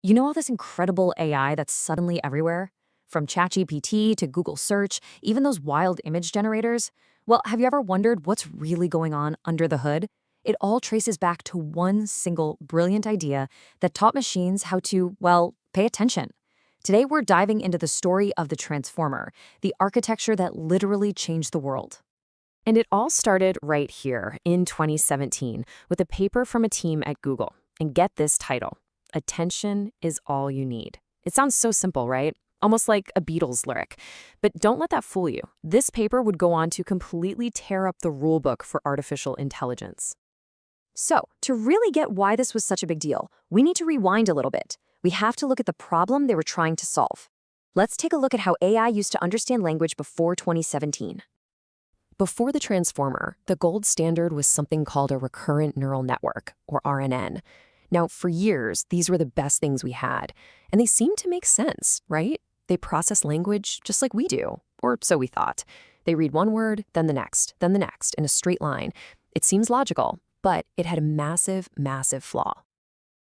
You know all this incredible AI that's suddenly everywhere? From ChatGPT to Google Search, even those wild image generators? Well, have you ever wondered what's really going on under the hood? It all traces back to one single brilliant idea that taught machines how to, well, pay attention. Today, we're diving into the story of the Transformer, the architecture that literally changed the world. And it all started right here in 2017 with a paper from a team at Google. And get this title: Attention is all you need. It sounds so simple, right? Almost like a Beatles lyric. But don't let that fool you. This paper would go on to completely tear up the rulebook for artificial intelligence. So, to really get why this was such a big deal, we need to rewind a little bit. We have to look at the problem they were trying to solve. Let's take a look at how AI used to understand language before 2017. Before the Transformer, the gold standard was something called a recurrent neural network, or RNN. Now, for years, these were the best things we had, and they seemed to make sense, right? They process language just like we do, or so we thought. They read one word, then the next, in a straight line. It seems logical, but it had a massive, massive flaw.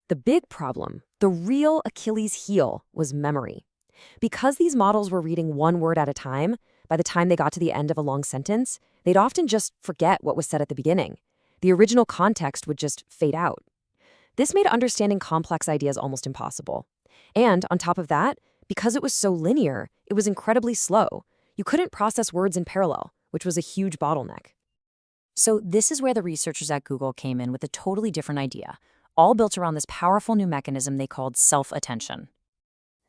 The big problem, the real Achilles heel, was memory. Because these models were reading one word at a time, by the time they got to the end of a long sentence, they'd often just forget what was said at the beginning. The original context would just fade out. This made understanding complex ideas almost impossible. And on top of that, because it was so linear, it was incredibly slow. You couldn't process words in parallel, which was a huge bottleneck. So this is where the researchers at Google came in with a totally different idea, all built around this powerful new mechanism they called self-attention.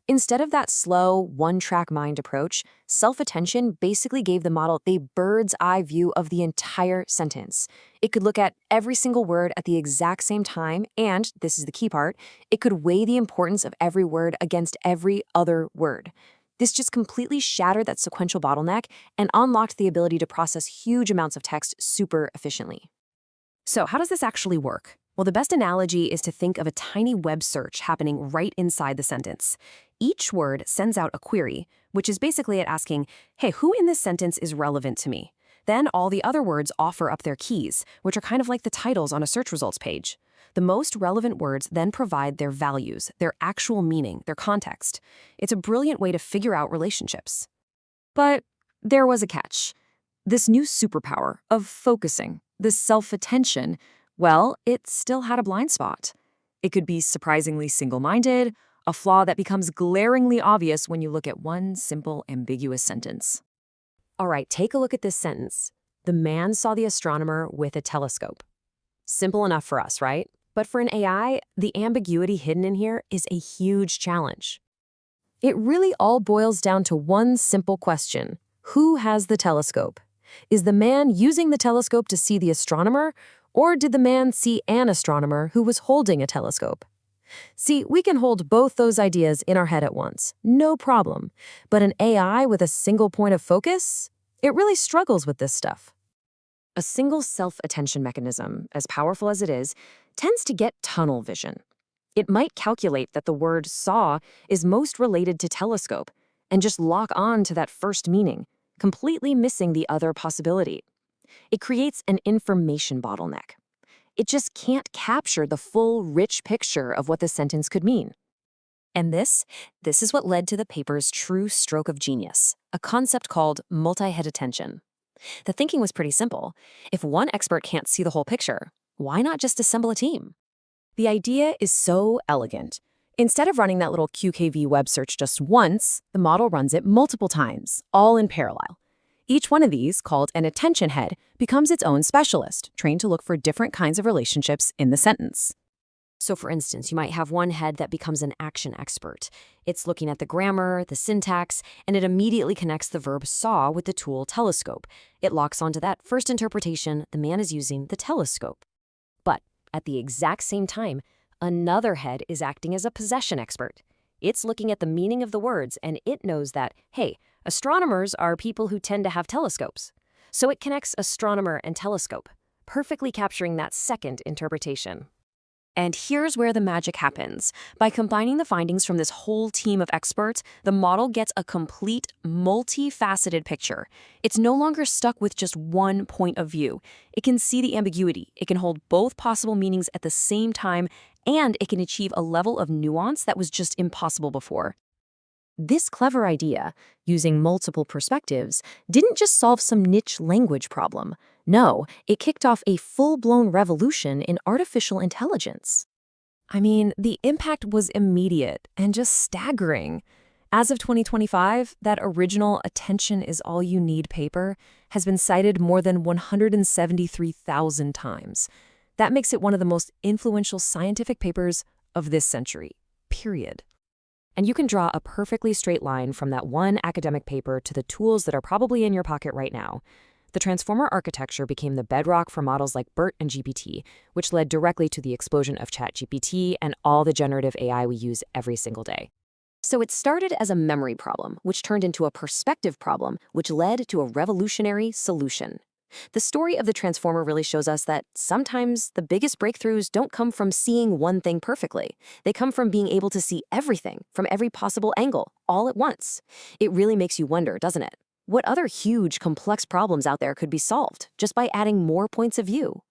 Instead of that slow, one-track mind approach, self-attention basically gave the model a bird's-eye view of the entire sentence. It could look at every single word at the exact same time, and, this is the key part, it could weigh the importance of every word against every other word. This just completely shattered that sequential bottleneck and unlocked the ability to process huge amounts of text super efficiently. So how does this actually work? Well, the best analogy is to think of a tiny web search happening right inside the sentence. Each word sends out a query, which is basically it asking, hey, who in this sentence is relevant to me? Then all the other words offer up their keys, which are kind of like the titles on a search results page. The most relevant words then provide their values, their actual meaning, their context. It's a brilliant way to figure out relationships. But there was a catch. This new superpower of focusing, this self-attention, well, it still had a blind spot. It could be surprisingly single-minded, a flaw that becomes glaringly obvious when you look at one simple, ambiguous sentence. All right, take a look at this sentence. The man saw the astronomer with a telescope. Simple enough for us, right? But for an AI, the ambiguity hidden in here is a huge challenge. It really all boils down to one simple question. Who has the telescope? Is the man using the telescope to see the astronomer, or did the man see an astronomer who was holding a telescope? See, we can hold both those ideas in our head at once, no problem. But an AI with a single point of focus? It really struggles with this stuff. A single self-attention mechanism, as powerful as it is, tends to get tunnel vision. It might calculate that the word saw is most related to telescope and just lock on to that first meaning, completely missing the other possibility. It creates an information bottleneck. It just can't capture the full, rich picture of what the sentence could mean. And this is what led to the paper's true stroke of genius, a concept called multi-head attention. The thinking was pretty simple. If one expert can't see the whole picture, why not just assemble a team? The idea is so elegant. Instead of running that little QKV web search just once, the model runs it multiple times, all in parallel. Each one of these, called an attention head, becomes its own specialist, trained to look for different kinds of relationships in the sentence. So for instance, you might have one head that becomes an action expert. It's looking at the grammar, the syntax, and it immediately connects the verb saw with the tool telescope. It locks onto that first interpretation: the man is using the telescope. But at the exact same time, another head is acting as a possession expert. It's looking at the meaning of the words, and it knows that, hey, astronomers are people who tend to have telescopes. So it connects astronomer and telescope, perfectly capturing that second interpretation. And here's where the magic happens. By combining the findings from this whole team of experts, the model gets a complete, multifaceted picture. It's no longer stuck with just one point of view. It can see the ambiguity, it can hold both possible meanings at the same time, and it can achieve a level of nuance that was just impossible before. This clever idea, using multiple perspectives, didn't just solve some niche language problem. No, it kicked off a full-blown revolution in artificial intelligence. I mean, the impact was immediate and just staggering. As of 2025, that original "attention is all you need" paper has been cited more than 173,000 times. That makes it one of the most influential scientific papers of this century, period. And you can draw a perfectly straight line from that one academic paper to the tools that are probably in your pocket right now. The transformer architecture became the bedrock for models like BERT and GPT, which led directly to the explosion of ChatGPT and all the generative AI we use every single day. So it started as a memory problem, which turned into a perspective problem, which led to a revolutionary solution. The story of the transformer really shows us that sometimes the biggest breakthroughs don't come from seeing one thing perfectly. They come from being able to see everything from every possible angle, all at once. It really makes you wonder, doesn't it? What other huge, complex problems out there could be solved just by adding more points of view?